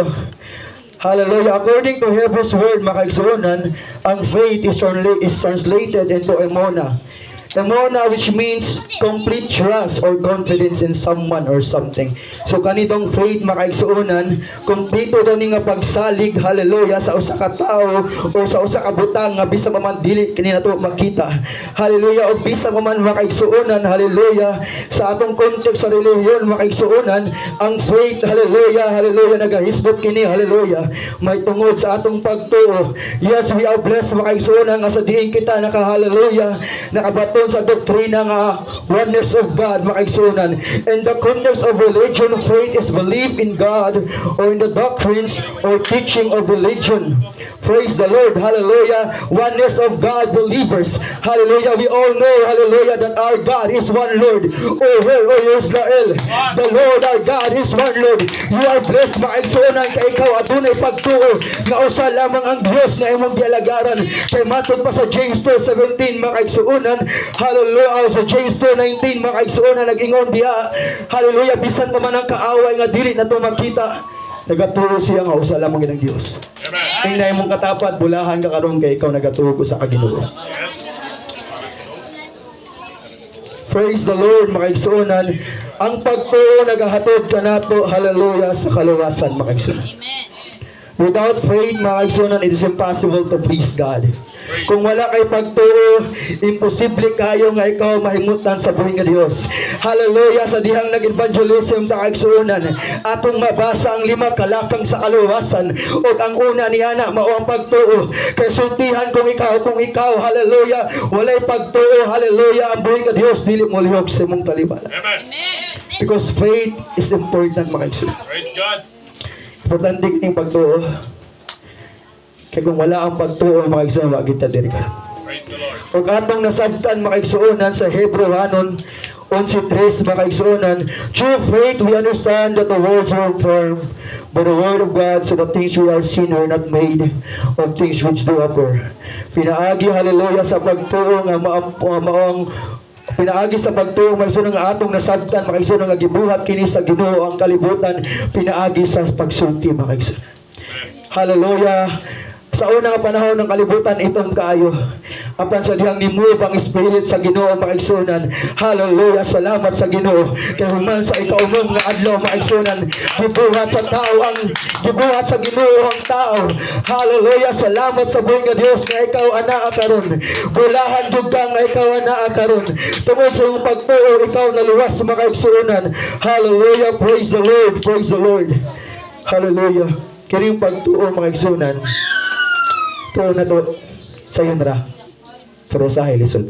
Ginoo. Hallelujah. According to Hebrews word, mga kaigsuonan, ang faith is translated into emona. Emona, which means complete trust or confidence in someone or something. So kanitong faith, mga kaigsuonan, kompleto daw ni nga pagsalig, hallelujah, sa usa ka tao o sa usa ka butang nga bisa pa man dili kini nato makita. Hallelujah. O bisa pa man, mga kaigsuonan, hallelujah, sa atong context sa relihiyon, mga kaigsuonan, ang faith, hallelujah, hallelujah, nagahisbot kini, hallelujah, may tungod sa atong pagtuo. Yes, we are blessed, mga kaigsuonan, nga sa diin kita naka-hallelujah, nakabato sa doktrina nga oneness of God, mga kaigsuonan. And the context of religion, faith is belief in God or in the doctrines or teaching of religion. Praise the Lord, hallelujah. Oneness of God believers, hallelujah. We all know, hallelujah, that our God is one Lord. Oh, well, oh, Israel, the Lord our God is one Lord. You are blessed, mga kaigsuonan, kay ikaw adunay pagtuo nga usa lamang ang Dios na imong gialagaran. Kay matod pa sa James 2:17, mga kaigsuonan, hallelujah, sa James 2:19, mga kaigsuonan, nag-ingon diha, hallelujah, bisan pa man ang kaaway nga dili nato makita, nagatuo siya nga usa lamang ginang Dios. Amen. Ingna imong katapat, bulahan ka karon kay ikaw nagatuo sa Ginoo. Yes. Praise the Lord, mga kaigsuonan. Ang pagtuo nagahatod kanato, hallelujah, sa kaluwasan, mga kaigsuonan. Amen. Without faith, mga kaigsuonan, it is impossible to please God. Kung wala kay pagtuo, imposible kayo nga ikaw mahimutan sa buhing nga Dios. Hallelujah. Sa dihang nag-evangelism ta kaigsuonan, atong mabasa ang 5 kalakang sa kaluwasan, ug ang una niya na mao ang pagtuo. Kay sultihan kung ikaw, hallelujah, walay pagtuo, hallelujah, ang buhing nga Dios dili mo lihok sa imong kalibutan. Amen. Because faith is important, mga kaigsuonan. Praise God. Importante kining pagtuo. Kaya kung wala ang pagtuo, mga kaigsuonan, wag kita diri ka. Praise the Lord. Ug atong nasabtan, mga kaigsuonan, sa Hebrewanon 11:3, mga kaigsuonan, through faith we understand that the worlds were formed by the word of God, so the things we are seen were not made of things which do appear. Pinaagi, hallelujah, sa pagtuo nga maong pinaagi sa pagtuo, mga kaigsuonan, nga atong nasabtan, mga kaigsuonan, nga gibuhat kini sa Ginoo ang kalibutan, pinaagi sa pagsulti, mga kaigsuonan. Hallelujah. Sa unang panahon ng kalibutan, itong kaayo. Apan sa dihang nimove ang Spirit sa Ginoo, mga kaigsuonan. Hallelujah. Salamat sa Ginoo. Kay human sa ikaumong nga adlaw, mga kaigsuonan, gibuhat sa tao gibuhat sa Ginoo ang tao. Hallelujah. Salamat sa buhing nga Dios nga ikaw anaa karon. Bulahan jud ka nga ikaw anaa karon. Tungod sa iyong pagtuo, ikaw naluwas, mga kaigsuonan. Hallelujah. Praise the Lord. Praise the Lord. Hallelujah. Kini yung pagtuo, mga kaigsuonan. Tuo na to sa yun ra. Pero sa lisod.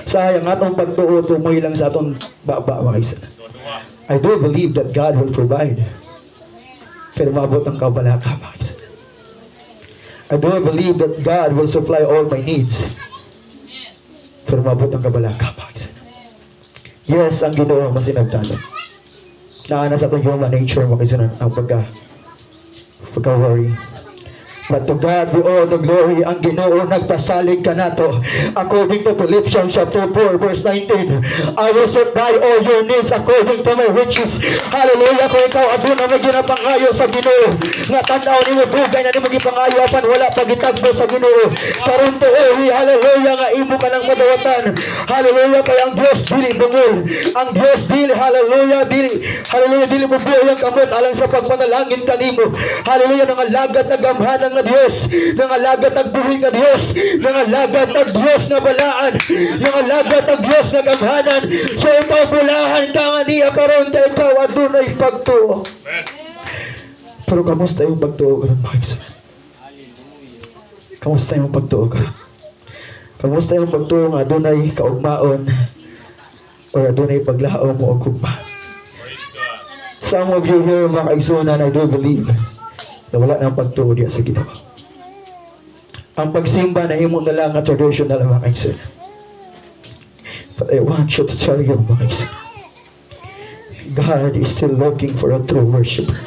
Sayang atong pagtuo, tumoy lang sa atong baba, mga kaigsuonan. I do believe that God will provide. Pero maabot ang kabalaka, mga kaigsuonan. I do believe that God will supply all my needs. Pero maabot ang kabalaka, mga kaigsuonan. Yes, ang Ginoo masinagtalo. Naana sa atong human nature, mga kaigsuonan, ang pagka-worry. But to God be all the glory. Ang Ginoo nagpasalig kanato. According to Philippians chapter 4 verse 19, I will supply all your needs according to my riches. Hallelujah. Kung ikaw aduna may ginapangayo sa Ginoo, nga tanaw nimo dugay na nimo gipangayo apan wala pagitagbo sa Ginoo. Karon tuoy, hallelujah, nga imo ka nang madawatan. Hallelujah, kay ang Dios dili bungol. Ang Dios dili, hallelujah, dili mo buhay kamot alang sa pagpanalangin kanimo. Hallelujah, nangalagad na gamhanan nga Dios, nangalagad nagbuhi nga Dios, nangalagad nag Dios nga balaan, nangalagad nag Dios nga gamhanan. So ikaw bulahan ka nga niya karon kay ikaw adunay pagtuo. Pero kamusta yung pagtuo karon, mga kaigsuonan? Kamusta yung pagtuo karon? Kamusta yung pagtuo nga adunay kaugmaon o adunay paglaom mo og ugma? Some of you here, mga kaigsuonan, I do believe na wala nang pagtuo diya sa Ginoo. Ang pagsimba na himo na lang nga traditional, mga kaigsuonan. But I want you to tell you, mga kaigsuonan, God is still looking for a true worshiper.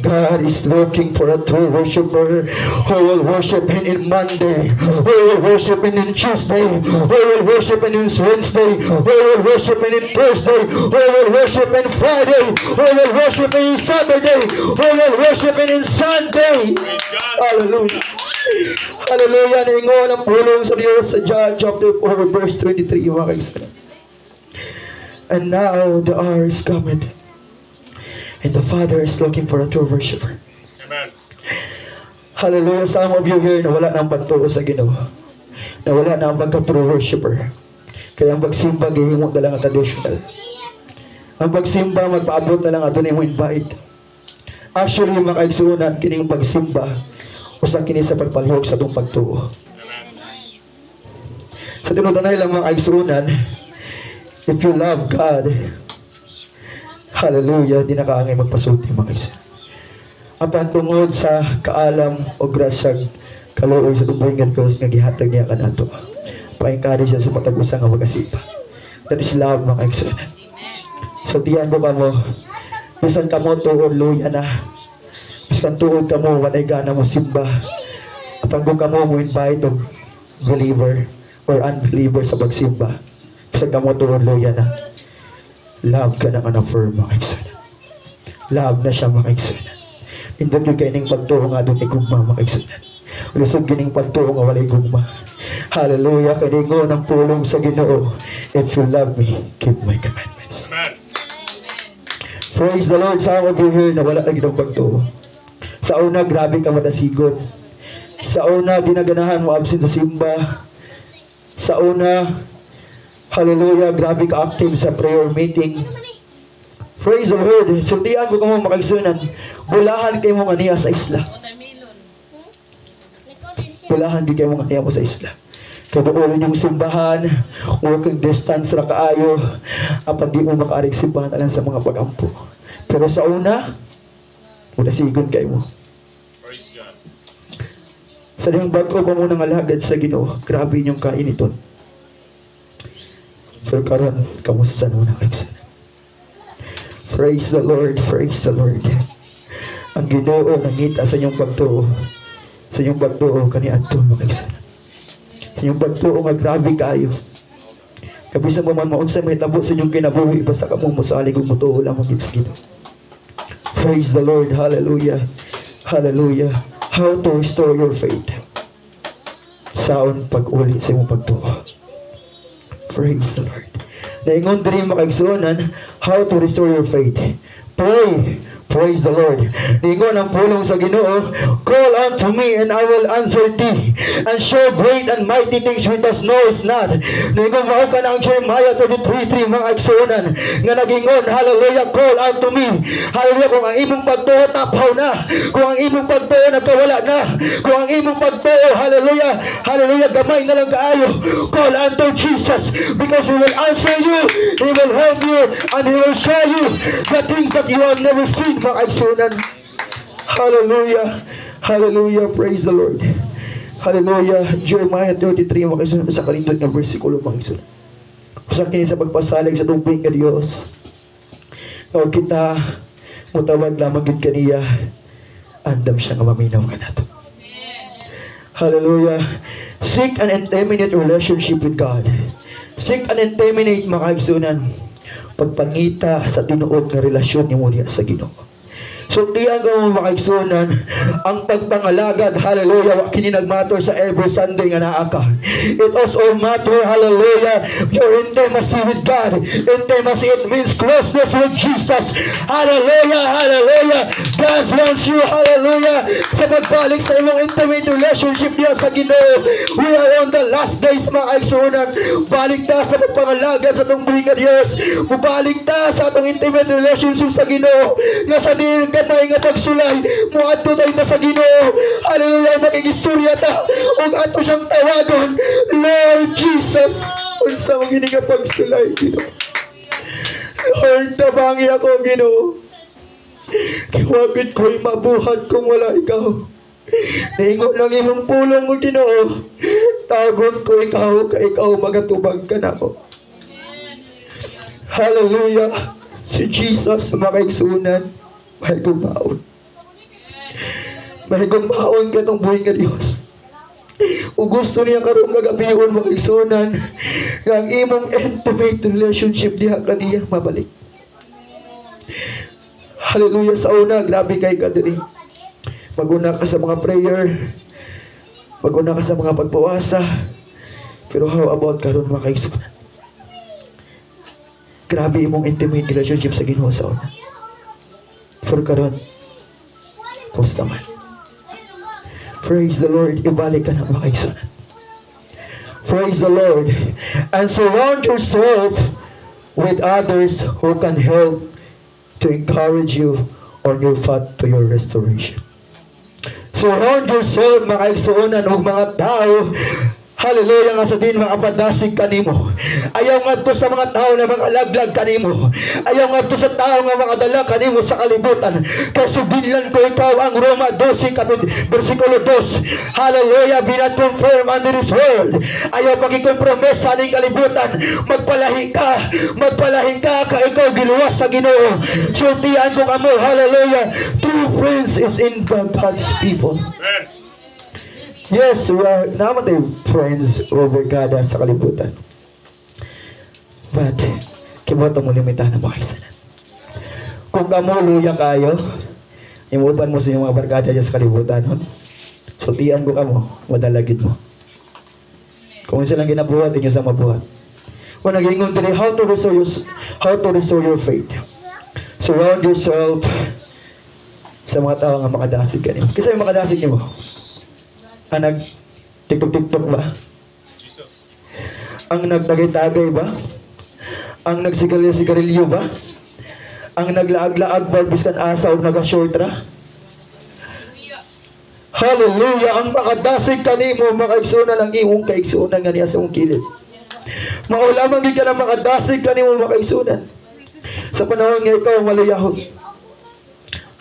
God is looking for a true worshiper who will worship Him in Monday, who will worship Him in Tuesday, who will worship Him in Wednesday, who will worship Him in Thursday, who will worship Him Friday, who will worship Him in Saturday, who will worship Him in Sunday. Hallelujah. Hallelujah. Naingon ang pulong sa Diyos sa John chapter 4 verse 23, mga kaibigan. And now the hour is coming, and the Father is looking for a true worshiper. Amen. Hallelujah. Some of you here na wala na ang pagtuo sa Ginoo, na wala na ang pagka-true worshiper. Kaya ang pagsimba gihimo na lang ang traditional. Ang pagsimba magpaabot na lang adunay mo invite. Actually, mga kaigsunan, kining pagsimba usa kini sa pagpalihok sa atong pagtuo. Sa tinuod-anay lang mga kaigsunan, if you love God, hallelujah, di na kaangay magpasulti mga kaigsunan. Apan tungod sa kaalam o grasyag kaluoy sa tubuhingan ko nga gihatag niya kanato, pa-encourage siya sa matag-usa nga magasipa. That is love mga kaigsunan. So tiyan mo ka mo, bisan ka mo tuon luya na, bisan tuon ka mo walay gana mo simba, apan kung ka mo invite og believer or unbeliever sa pagsimba, bisan ka mo tuon luya na, love ka na affirm mga kaigsunan. Love na siya mga kaigsunan. Indot yung kaining pagtuo nga doon ni gugma mga kaigsunan. Lusog gining pagtuo nga walay gugma. Hallelujah. Kaningo ng pulong sa Ginoo, if you love me, keep my commandments. Amen. Praise the Lord. Sa ako here na wala na ginong pagtuo. Sa una, grabe ka madasigon. Sa una, dinaganahan mo absent sa simba. Sa una, hallelujah, grabe ka active sa prayer meeting. Praise the Lord. Sundian ko kamo makaigsunan. Bulahan kayo mong aniya sa isla. Bulahan di kayo mong aniya mo sa isla. Kaduolin yung simbahan, working distance ra kaayo, apan di mo makaarig simbahan alang sa mga pagampo. Pero sa una, sigon kayo mo. Praise God. Sa dihang bago pa mo nang alagad sa Ginoo, grabe yung kainiton. Pero karon, kamusta na kaigsunan? Praise the Lord, praise the Lord. Ang Ginoo nangita sa inyong pagtuo, sa inyong pagtuo kaniadto mga kaigsunan. Sa inyong pagtuo nga grabe kayo. Kabisan mo man maunsa may tabo sa inyong kinabuhi, basta ka mong musalig ug mutuo lamang gid sa Ginoo. Praise the Lord, hallelujah. Hallelujah. How to restore your faith? Saon pag-uli sa imong pagtuo. Praise the Lord. Naingon diri makaigsuonan, how to restore your faith. Pray. Praise the Lord. Naingon ang pulong sa Ginoo, call unto me and I will answer thee and show great and mighty things which thou knowest not. Naingon mao ka na ang Jeremiah 33:3 mga igsuonan nga nagingon, hallelujah, call unto me. Hallelujah, kung ang imong pagtuo tapaw na, kung ang imong pagtuo nagkawala na, kung ang imong pagtuo, hallelujah, hallelujah, gamay na lang kaayo, call unto Jesus because He will answer you, He will help you, and He will show you the things that you have never seen mga kaigsunan. Hallelujah. Hallelujah. Praise the Lord. Hallelujah. Jeremiah 33 mga kaigsunan sa kalindot ng versikulo mga kaigsunan. Usa kini sa pagpasalig sa tubig nga Dios. O kita mutawag lamang gid kaniya, andam siya nga maminaw kanato. Hallelujah. Seek an intimate relationship with God. Seek an intimate mga kaigsunan. Pagpangita sa tinuod nga relasyon nimo diha sa Ginoo. So diyan ko makaigsunan ang pagpangalagad, hallelujah, wa kini nagmatter sa every Sunday nga naa ka. It also matter, hallelujah, your intimacy with God. Intimacy, it means closeness with Jesus. Hallelujah, hallelujah. God wants you, hallelujah, sa pagbalik sa imong intimate relationship niya sa Ginoo. We are on the last days mga kaigsunan. Balik ta sa pagpangalagad sa itong buhay nga Diyos. Mubalik ta sa atong intimate relationship sa Ginoo. Nga sa diin katay nga pagsulay, muadto tayo na sa Ginoo. Hallelujah, makigistorya ta ug ato siyang tawagon, Lord Jesus. Unsa mo gini nga pagsulay, Ginoo? Lord, tabangi ako, Ginoo. Kiwagid ko'y mabuhat kung wala ikaw. Naingon lang imong pulong mo, Ginoo. Tagon ko ikaw, ka ikaw magatubag ka na ko. Hallelujah. Si Jesus makaigsunan. Mahigong maon. Mahigong maon ka itong buhay nga Diyos. O gusto niya karong magabiyon makigsunan nga ang imong intimate relationship diha kaniya mabalik. Hallelujah. Sa una, grabe kay ka diri. Mag-una ka sa mga prayer, mag-una ka sa mga pagpawasa, pero how about karon makigsunan? Grabe imong intimate relationship sa Ginoo sa una. For karon, kumusta man? Praise the Lord. Ibalik ka na makigsunan. Praise the Lord. And surround yourself with others who can help to encourage you on your path to your restoration. Surround yourself, makaigsuunan og mga tao, hallelujah, nga sa din mga padasig kanimo. Ayaw nga to sa mga tao na makalaglag kanimo. Ayaw nga to sa tao nga makadala kanimo sa kalibutan. Kaya subilan ko ikaw ang Roma 12 versikulo 2. Hallelujah, be not conformed unto this world. Ayaw pagikompromesa ning kalibutan. Magpalahi ka ka ikaw giluwas sa Ginoo. Sultian ko kamo, hallelujah. True friends is in God's people. Yes, we are namatay friends over kada sa kalibutan. But, kiboto mo limitahan na makaisanan. Kung kamuluya kayo, imuban mo sa inyong mga barkada dyan sa kalibutan, sultian ko kamo, madalagid mo. Kung silang ginabuhat, inyo sa mabuhat. Kung nag-ingon din, how to restore your faith. Surround yourself sa mga tao nga makadasig ka niyo. Kasi yung makadasig niyo mo, ang nag-tiktok ba? Jesus. Ang nagtagay-tagay ba? Ang nagsigarilyo ba? Ang naglaag-laag barbiskan asa o nag-shortra? Hallelujah! Ang makadasig kanimo, makaigsunan ang imong kaigsunan nga niya sa imong kilid. Maulamang di ka na makadasig kanimo, makaigsunan. Sa panahon nga ikaw, maluyahon.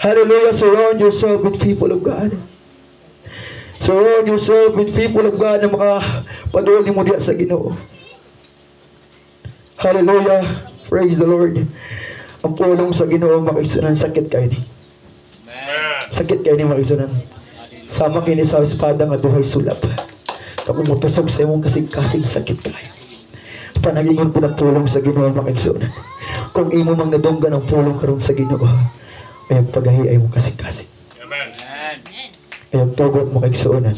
Hallelujah! Surround yourself with people of God. Surround yourself with people of God na makapaduol mo diya sa Ginoo. Hallelujah. Praise the Lord. Ang pulong sa Ginoo makisunan sakit kayo ni. Sakit kayo ni makisunan. Sama kini sa espada nga duhay sulap. Kapag mutusog sa imong kasing-kasing sakit kayo. Panagingon po ng pulong sa Ginoo makisunan. Kung imo mang nadunggan ang pulong karon sa Ginoo, ay pagahi ay mong kasing-kasing. Amen. Ayaw tugot mo kaigsuunan.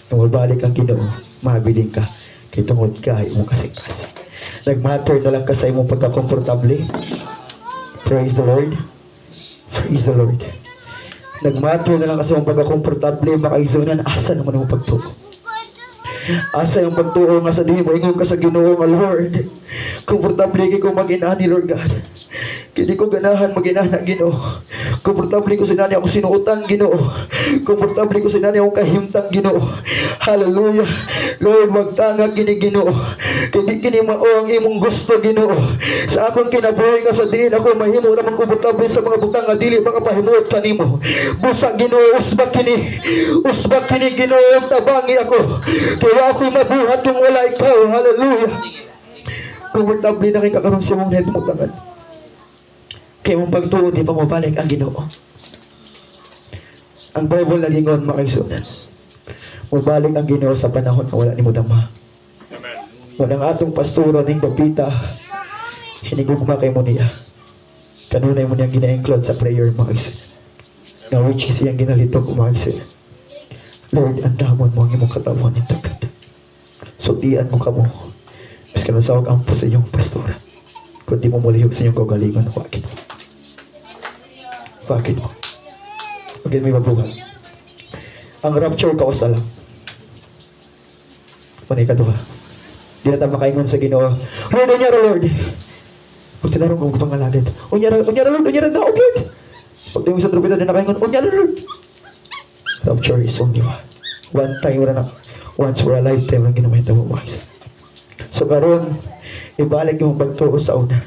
Nung mabalik ang Ginoo, mabiling ka. Kaya tungod ka, ay mong kasing-kasing. Nagmatter na lang ka sa imong pagkakomportable. Praise the Lord. Praise the Lord. Nagmatter na lang ka sa imong pagkakomportable, makaigsuunan, asa naman ang pagtuo. Asa yung pagtuo nga sa dihin mo, ingon ka sa Ginoo nga Lord. Komportable ko mag-inani, Lord God. Kini ko ganahan mag-inana, Ginoo. Komportable ko sinani ako sinuutan, Ginoo. Komportable ko sinani ako kahimtang, Ginoo. Hallelujah. Lord, magtangag kini, Ginoo. Kini kini mao ang imong gusto, Ginoo. Sa akong kinabuhi nga sa diin ako mahimo na komportable sa mga butang nga dili makapahimuot kanimo. Busa, Ginoo, usbak kini, Ginoo, tabangi ako. Kaya ako'y mabuhat kung wala ikaw. Hallelujah. Komportable na kay kakaroon sa mong netmutangan. Kaya mong pagtuo, di pa mabalik ang Ginoo. Ang Bible nagingon makaisunan. Mabalik ang Ginoo sa panahon na wala ni mo dama. Walang atong pasturo ning Bapita, hinigugma kay mo niya. Kanunay mo niyang gina-include sa prayer makaisunan. Na which is yung ginalitok makaisunan. Lord, andamon mo ang imong katawan ng tagat. Sutian mo ka mo. Mas kanasawag ang po sa inyong pastora. Kung di mo mulihog sa inyong kagalingan, wakit mo. Wakit mo. Huwag may mabuhay. Ang rapture ka o salang. Panay ka doha. Di na tayo makaingon sa Ginoo. Lord, unyara Lord. Huwag tinarong kong pangalalid. Unyara Lord, unyara na, okay. Huwag tayo sa trupita din nakaingon. Unyara Lord. Rapture is only one time na once for a lifetime ang ginamahita mo mga. So karon ibalik yung pagtuo sa una.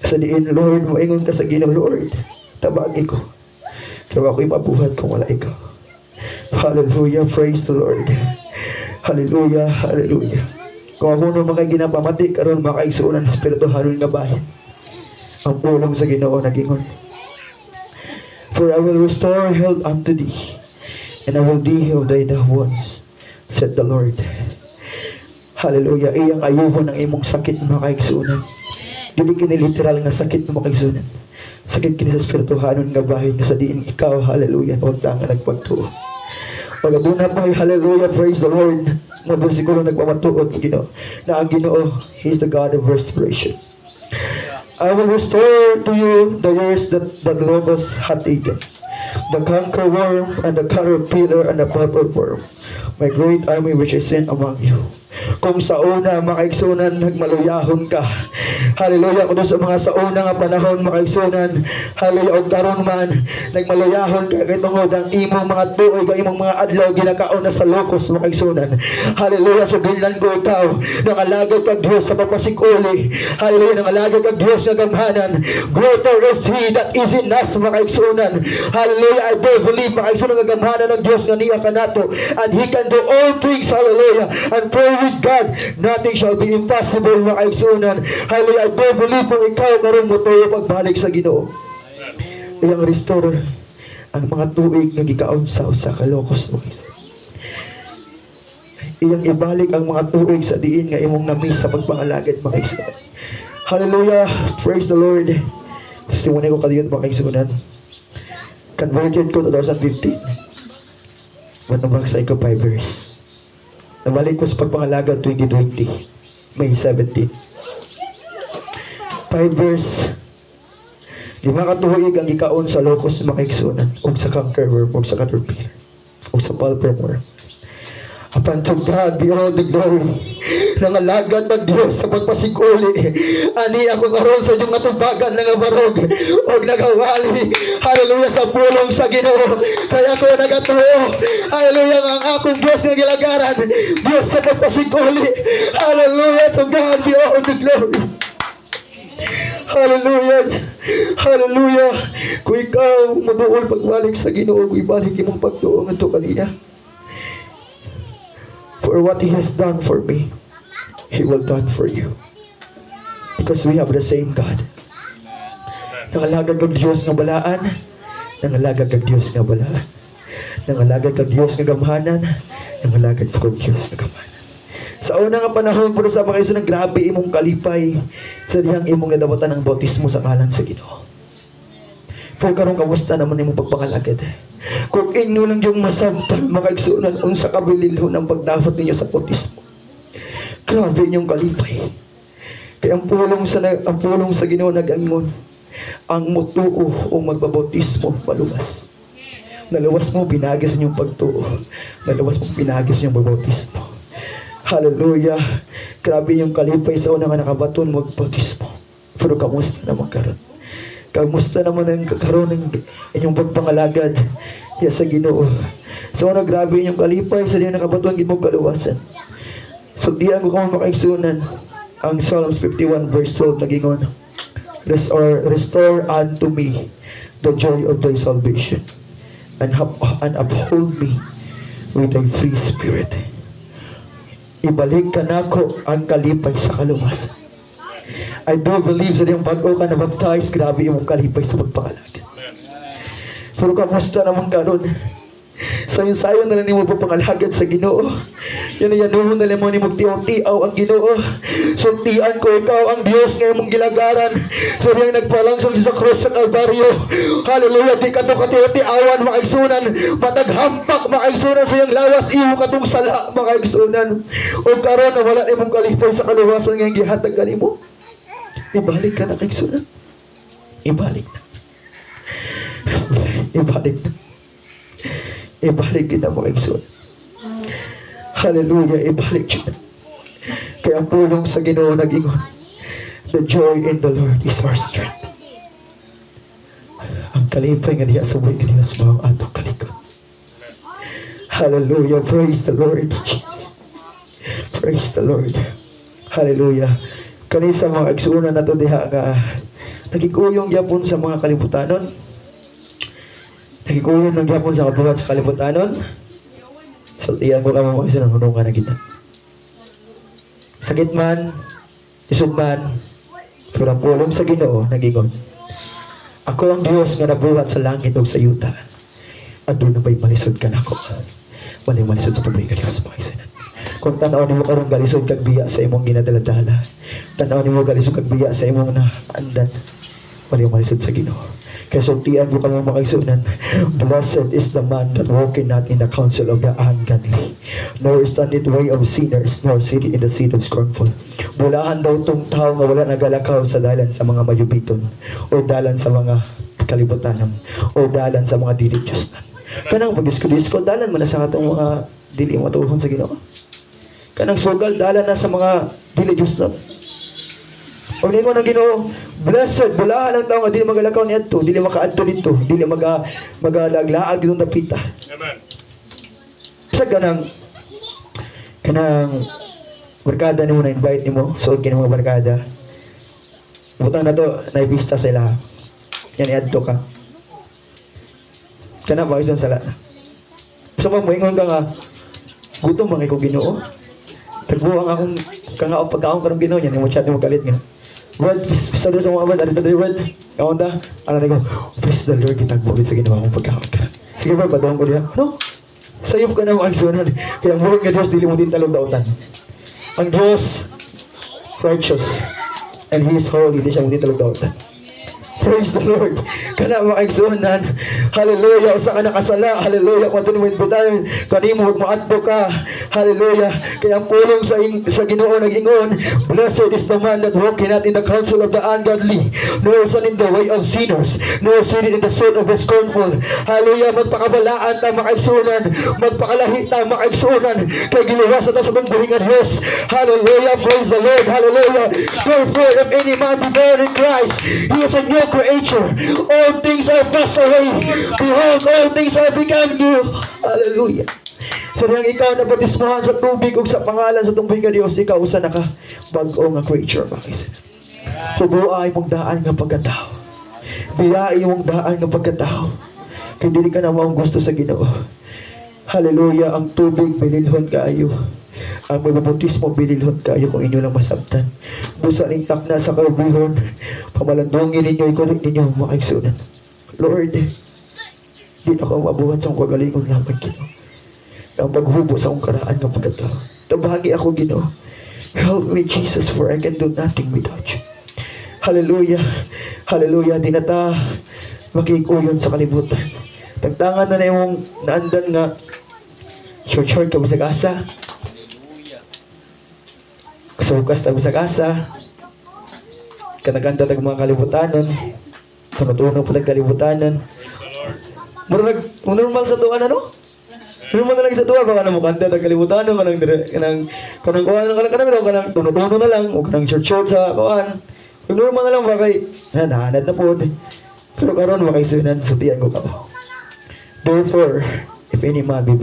Kasi diin, Lord, moingon ka sa Ginoo, Lord, tabagi ko. Kaya ako'y mabuhat kung wala ikaw. Hallelujah, praise the Lord. Hallelujah, hallelujah. Kung ako nung mga ginapamati, karon makaigsuunan ng Espiritu haron nga bahin. Ang pulong sa Ginoo nagingon. For I will restore health unto thee, and I will heal thy wounds, said the Lord. Hallelujah. Iyang ayuhon ang imong sakit mga kaigsunan. Dili kini literal nga sakit mga kaigsunan. Sakit kini sa spirituhanon nga bahin nga sa diin ikaw, hallelujah, huwag ta nga nagpagtuo. Pag aduna po, hallelujah, praise the Lord. Mga siguro nagpamatuod Ginoo na ang Ginoo, He is the God of restoration. I will restore to you the years that the locust hath eaten, the canker worm and the caterpillar and the palmer worm, my great army which I sent among you. Kung sa una makaigsunan nagmaluyahon ka, hallelujah, kung sa mga sa una nga panahon makaigsunan, hallelujah, og karon man nagmaluyahon ka kay tungod ang imong mga tuoy kay imong mga adlaw ginakaon na sa lokos makaigsunan, hallelujah. So ginlan ko ikaw nangalagad kag Dios sa pagpasikuli, hallelujah, nangalagad kag Dios nga gamhanan. Greater is He that is in us makaigsunan, hallelujah. I do believe makaigsunan nga gamhanan ng Dios nga niya kanato, and He can do all things, hallelujah, and pray with God, nothing shall be impossible mga kaigsunan. Hallelujah. I do believe kung ikaw karon mo tayo pagbalik sa Ginoo. Iyang restore ang mga tuig nga gikaon sa usa ka lokos mo. Iyang ibalik ang mga tuig sa diin nga imong na-miss sa pagpangalagad mga kaigsunan. Hallelujah. Praise the Lord. Testimony ko kadiyon mga kaigsunan. Converted ko 2015. Matambak sa iko 5 years. Nabalik ko sa pagpangalagad 2020, May 17. 5 years. 5 katuig ang ikaon sa locust makaigsunan, o sa canker worm, o sa caterpillar, o sa palmer worm. Upon to God be all the glory. Nangalagad ng Diyos sa pagpasikuli. Ani ako karon sa inyong atubagan nga barog o nagawali. Hallelujah, sa pulong sa Ginoo. Kaya ako nagatuo. Hallelujah, ang akong Diyos nga gilagaran. Diyos sa pagpasikuli. Hallelujah, to God be all the glory. Hallelujah. Hallelujah. Kung ikaw maduol pagbalik sa Ginoo, ibalik imong pagtuo ngadto kaniya. For what He has done for me, He will done for you. Because we have the same God. Nangalagad kag Diyos nga balaan, nangalagad kag Diyos nga balaan, nangalagad kag Diyos nga gamhanan, nangalagad kag Diyos nga gamhanan. Sa una nga panahon po sa mga isunang grabe imong kalipay sa diyang imong nadawatan ng bautismo sa ngalan sa Ginoo. Pero karong kamusta naman imong pagpangalagad? Kung inyo lang yung masabtan, makaigsunan unsa kabililho ng pagdawat ninyo sa bautismo. Grabe inyong kalipay. Kaya ang pulong sa Ginoo nag-angon, ang mutuo o magbabautismo maluwas. Naluwas mo, binagis niyong pagtuo. Naluwas mo, binagis niyong babautismo. Hallelujah. Grabe yung kalipay sa una nga nakabaton magbautismo. Pero kamusta naman karon? Kamusta naman ang kakaroon ng inyong pagpangalagad sa Ginoo? So grabe yung kalipay sa diyan nakabatuan gid mo kaluwasan. So diyan ko kamo makaigsunan ang Psalms 51 verse 12 nagingon, Restore unto me the joy of thy salvation, and uphold me with thy free spirit. Ibalik ka nako ang kalipay sa kaluwasan. I do believe sa diyang bago ka na baptize, grabe yung kalipay sa pagpangalagad. Pero kamusta naman karon? Sayon-sayon na lang ni mo pangalagad sa Ginoo. Yan na lang mo ni mo tiyaw-tiyaw ang Ginoo. Sultian ko ikaw ang Diyos ngayon mong gilagaran. Sa diyang nagpalangsong sa krus sa Kalbaryo. Hallelujah, di ka to katiyaw-tiyawan makaigsunan. Mataghampak makaigsunan sa iyong lawas. Iwo ka tong sala makaigsunan. O karon na wala imong kalipay sa kaluwasan ngayong gihatag ka ni mo. Ibalik ka na kaigsunan. Ibalik na. Ibalik na. Ibalik kita mga kaigsunan. Hallelujah, ibalik kita. Kaya ang pulong sa Ginoo nag-ingon, the joy in the Lord is our strength. Ang kalipay nga diya sa buhay nga diya sa mga atong kalikot. Hallelujah, praise the Lord. Praise the Lord. Hallelujah. Kanisa mga kaigsunan na ito diha nga nagikuyong yapon sa mga kalibutanon. Nagikuyong ng yapon sa kabuhat sa kalibutanon. So tiyan mo ka mga kaigsunan, hunungan na kita. Sakit man, isod man, pero ang pulong sa Ginoo nagingon, Ako ang Dios nga nabuhat sa langit ug sa yuta. Aduna ba'y malisod ka nako? Walay malisod sa tubig ka Dios mga kaibigan. Kung tanaw nimo karon galisod kag biya sa imong ginadala-dala. Tanaw nimo galisod kag biya sa imong naandan. Walay malisod sa Ginoo. Kaya sultian mo kami mga kaigsunan, blessed is the man that walketh not in the counsel of the ungodly, nor standeth in the way of sinners, nor sitteth in the seat of scornful. Bulahan daw tong tao nga wala nagalakaw sa dalan sa mga mayubiton, o dalan sa mga kalibutan, o dalan sa mga dili Diyos. Kanang pag-disko-disko, dalan mo na sa katong mga dili matuhon sa Ginoo. Kanang sugal, dalan na sa mga dili Diyos na. O niya ko ng Ginoo, blessed, bulahan lang tao nga dili magalakaw ni adto, dili makaadto dito, dili magalaglaag dito napita. Amen. Sa kanang barkada nimo na invite nimo, suod kini mga barkada. Butang na to, naibista sila. Yan iadto ka. Kana ba isang sala. So moingon ka nga, gutom man ko Ginoo. Tagbuang akong kangaop pagkaon karong Ginoo niya, mo chat mo galit nga. Word, peace the Lord sa mga word, ano na word? Kaon ta? Ano na ko? Peace the Lord, kitagbulit sa ginawa kong pagkaon ka. Sige ba, padawang ko niya. Ano? Sayop ka na mga sunan. Kaya muhang nga Diyos, dili mo din talong dautan. Ang Diyos, righteous, and He is holy, di siya mo din talong dautan. Praise the Lord. Kana mga igsunan. Hallelujah. Usa ka nakasala. Hallelujah. Kung ito mo inbutayon, kanimo huwag maadto ka. Hallelujah. Kaya ang pulong sa Ginoo nag-ingon, blessed is the man that walketh not in the counsel of the ungodly, nor stand in the way of sinners, nor sitteth in the seat of the scornful. Hallelujah. Magpakabalaan ta mga igsunan. Magpakalahi ta mga igsunan. Kaya giluwas ta sa mong buhingan Diyos. Hallelujah. Praise the Lord. Hallelujah. Therefore, if any man be born in Christ, he is a new creature. All things are passed away. Behold, all things are become new. Hallelujah. So nang ikaw na batismahan sa tubig ug sa pangalan sa tubig ka Dios, ikaw usa na ka bag-o nga creature bakis. Tubuay mong daan nga pagkatao. Biyai mong daan nga pagkatao. Kay dili ka na mao gusto sa Ginoo. Hallelujah. Ang tubig bililhon kaayo. Ang may bautismo bililhon kayo kung inyo lang masabtan. Busa ning takna sa karubihon, pamalandungin ninyo, ikulit ninyo mga kaigsunan. Lord, di ako mabuhat sa akong kagalingon lamang Ginoo. Ang paghubo sa akong karaan ng pagkatao. Tabahagi ako Ginoo. Help me Jesus, for I can do nothing without you. Hallelujah. Hallelujah. Di na ta makikuyon sa kalibutan. Tagtangan na yung naandan nga short kami sa kasa. Kasukas tayo sa kasa. Kanaganda tag mga kalibutanon. Tunutuno po tag kalibutanon. Normal sa tuwan ano? Normal na lang sa tuwan. Baka na mo kanta tag kalibutanon. Kanang kuhan kanang tunutuno na lang. O kanang short sa kuhan. Normal na lang bakay. Nahanad na po. Pero karon bakay sunan. Sutian ko ka. Therefore, if any man be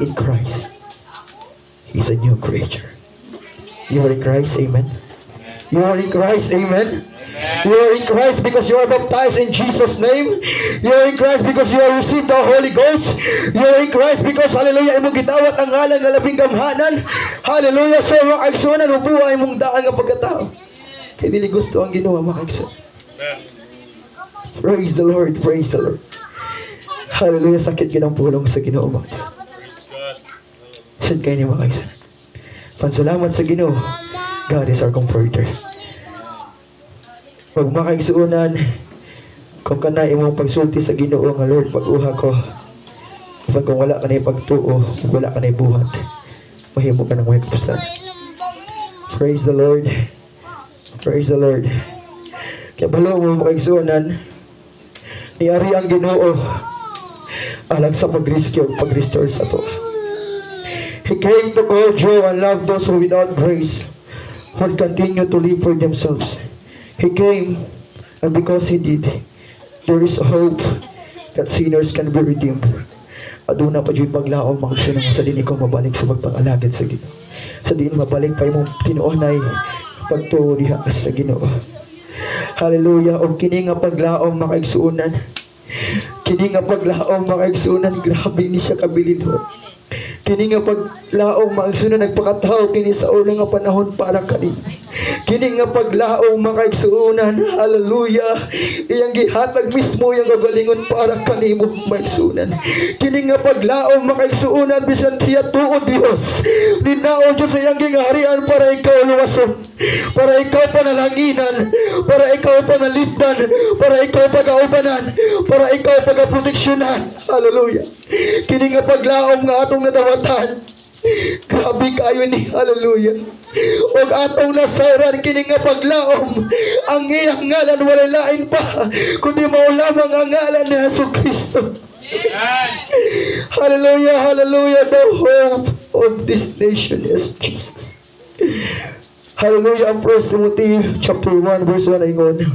in Christ, he is a new creature. You are in Christ, amen. You are in Christ, amen. You are in Christ because you are baptized in Jesus' name. You are in Christ because you have received the Holy Ghost. You are in Christ because, hallelujah, imong gitawat ang ngalan nga labing gamhanan. Hallelujah, so mga kaigsunan, upuha imong daan nga pagkatao. Kaya dili gusto ang ginawa mga kaigsunan. Praise the Lord, praise the Lord. Hallelujah, sakit ginang pulong sa Ginoo mga kaigsunan. Sad kayo ni mga kaigsunan. Pansalamat sa Ginoo. God is our comforter. Pag makaigsuunan, kung kana imong pagsulti sa Ginoo nga Lord, pag-uha ko. Pag kung wala ka na pagtuo, wala ka na buhat, mahimo ka ng may kapustahan. Praise the Lord. Praise the Lord. Kaya balo mo makaigsuunan, niari ang Ginoo alang sa pag-restore sa to. He came to call joy and love those who without grace would continue to live for themselves. He came, and because He did, there is hope that sinners can be redeemed. Aduna pa dyan paglaong mga sinang sa din ikaw mabalik sa pagpangalagad sa Ginoo. Sa din mabalik pa imong tinuonay pagtuliha sa Ginoo. Hallelujah. O kini nga paglaong makaigsuunan. Kini nga paglaong makaigsuunan, grabe ni siya kabilidhon. Kini nga paglaom maigsunan nagpakataw kini sa unang nga panahon para kani. Kini nga paglaom makaigsunan, hallelujah. Iyang gihatag mismo iyang kagalingon para kanimo maigsunan. Kini nga paglaom makaigsunan bisan siya tuod Dios. Ninaon Diyos sa iyang gingaharian para ikaw luwason, para ikaw panalanginan, para ikaw panalipdan, para ikaw pagaubanan, para ikaw pagaproteksyonan. Hallelujah. Kini nga paglaom nga atong nadawatan. Grabe kayo ni hallelujah. Og atong nasayran kini nga paglaom, ang iyang ngalan wala lain pa kundi mao lamang ang ngalan ni Jesucristo. Hallelujah, hallelujah. The hope of this nation is Jesus. Hallelujah. Ang 1 Timothy chapter 1 verse 1 ingon,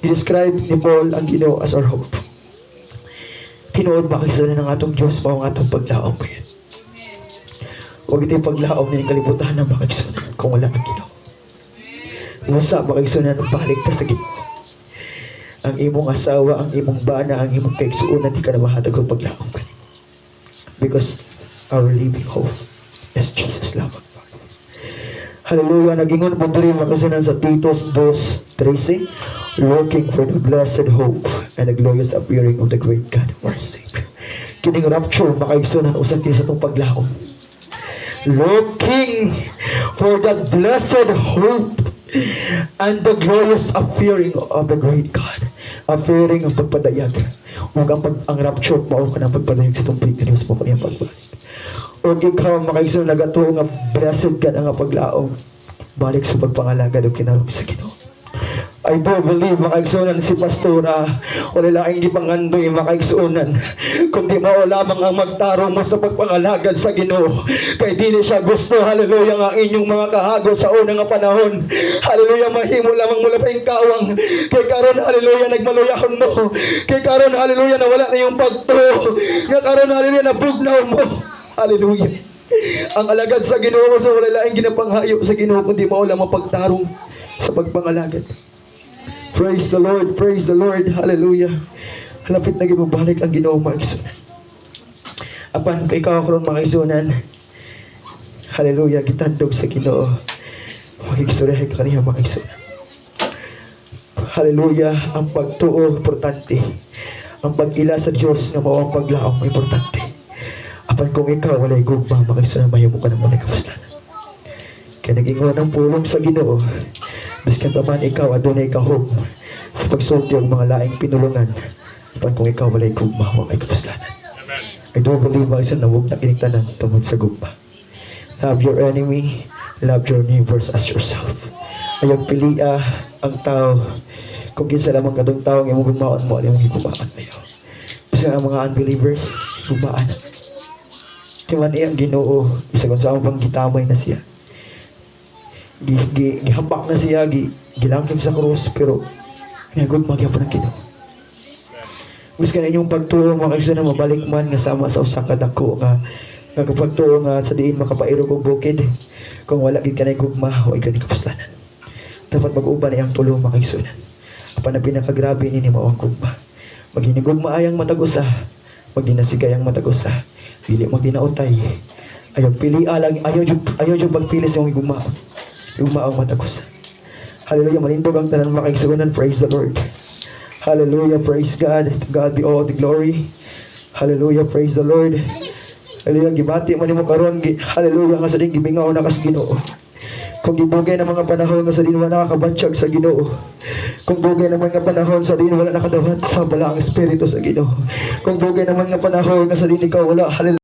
i-describe ni Paul ang Ginoo as our hope. Tinuod ba kasi ng atong Diyos mao ang atong paglaom po yan. Huwag ito yung paglaom na yung kalibutan na makikisunan kung wala ang Ginoo. Musa makikisunan ng balik ka sa Ginoo. Ang imong asawa, ang imong bana, ang imong kaigsuunan, di ka na mahatag kung paglaom ka. Because our living hope is Jesus lamang. Hallelujah. Nag-ingon po rin makasunan sa Titus 2:13, looking for the blessed hope and the glorious appearing of the great God of our Savior. Kining rapture, makaigsunan usan kini sa itong paglaom. Looking for that blessed hope and the glorious appearing of the great God. Appearing ang pagpadayag. Huwag ang rapture, mao ka ng pagpadayag sa itong Diyos mo kaniyang pagbalik. Huwag ikaw makaigsunan nagato nga blessed ka na nga paglaom. Balik sa pagpangalagad o kinarong sa Ginoo. I do believe makaigsunan si Pastora wala laing gipangandoy makaigsunan kundi mao lamang ang magtarong mo sa pagpangalagad sa Ginoo kay dili siya gusto hallelujah nga inyong mga kahago sa unang nga panahon hallelujah mahimo lamang mula pa yung kawang kay karon hallelujah nagmaluyahon mo kay karon hallelujah na wala na yung pagto nga karon hallelujah nabugnaw mo hallelujah ang alagad sa Ginoo sa wala laing ginapanghayo sa Ginoo kundi mao lamang pagtarong sa pagpangalagad. Praise the Lord, praise the Lord, hallelujah. Halapit na gibabalik ang Ginoo maigsunan. Apan kay ikaw karon maigsunan. Hallelujah, gitandog sa Ginoo. Magigsurehe ka kaniya maigsunan. Hallelujah, ang pagtuo importante. Ang pag-ila sa Dios nga mao ang paglaom importante. Apan kung ikaw walay gugma maigsunan mahimo ka nang walay kapuslanan. Kaya nag-ingon ang pulong sa Ginoo. Biskan pa man ikaw adunay kahog sa pagsulti og mga laing pinulungan. Apan kung ikaw walay gugma, wa may kapuslanan. I do believe isa na huwag na kiniktanan tungod sa gugma. Love your enemy, love your neighbors as yourself. Ayaw pilia ang tao kung kinsa lamang kadong tao ang imong gugmaon mo, imong gigumaan ayaw. Biskan ang mga unbelievers, gugmaan. Timan iyang Ginoo, bisa kung saan pang gitamay na siya. Gihabak na siya, gilangkip sa krus, pero nagod magyapon ang Ginoo. Gusto ka na inyong pagtuo, makakisa na mabalik man nga sama sa usa ka dako nga pagtuo nga sa diin makapairo kong bukid. Kung wala gid kanay gugma, huwag ka ni kapuslanan. Dapat mag-uban iyang tulo makakisunan. Apan na pinakagrabe ni mao ang gugma. Maghinigugma ayang matag-usa, magdinasigay ang matag-usa, dili magdinautay. Ayaw pili alang, ayaw jud pagpili sa imong gugma. Umaang matagos. Hallelujah, malindog ang tanan makaigsunan. Praise the Lord. Hallelujah, praise God. To God be all the glory. Hallelujah, praise the Lord. Hallelujah, gibati man nimo karon. Hallelujah, nga sa ding gibingaw na kas Ginoo. Kung gibugay ng mga panahon nga sa din wala nakakabatsyag sa Ginoo. Kung bugay ng mga panahon sa din wala nakadawat sa balaang espiritu sa Ginoo. Kung bugay ng mga panahon nga sa din ikaw wala hallelujah